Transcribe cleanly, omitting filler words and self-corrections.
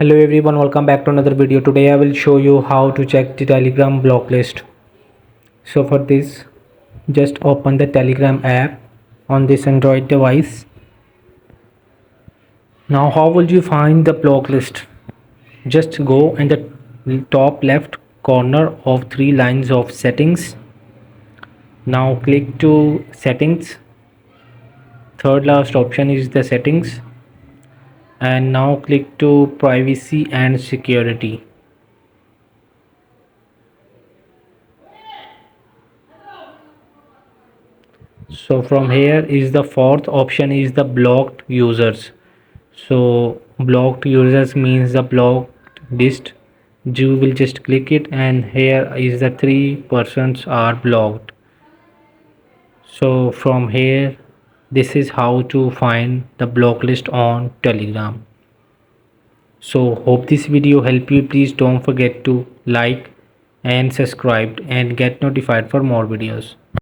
Hello everyone, welcome back to another video. Today I will show you how to check the Telegram block list. So for this, just open the Telegram app on this Android device. Now how will you find the block list? Just go in the top left corner of three lines of settings. Now click to settings. Third last option is the settings. And now click to privacy and security. So from here is the fourth option is the blocked users. So blocked users means the blocked list. You will just click it and here is the three persons are blocked. So from here this is how to find the block list on Telegram. So hope this video help you. Please don't forget to like and subscribe and get notified for more videos.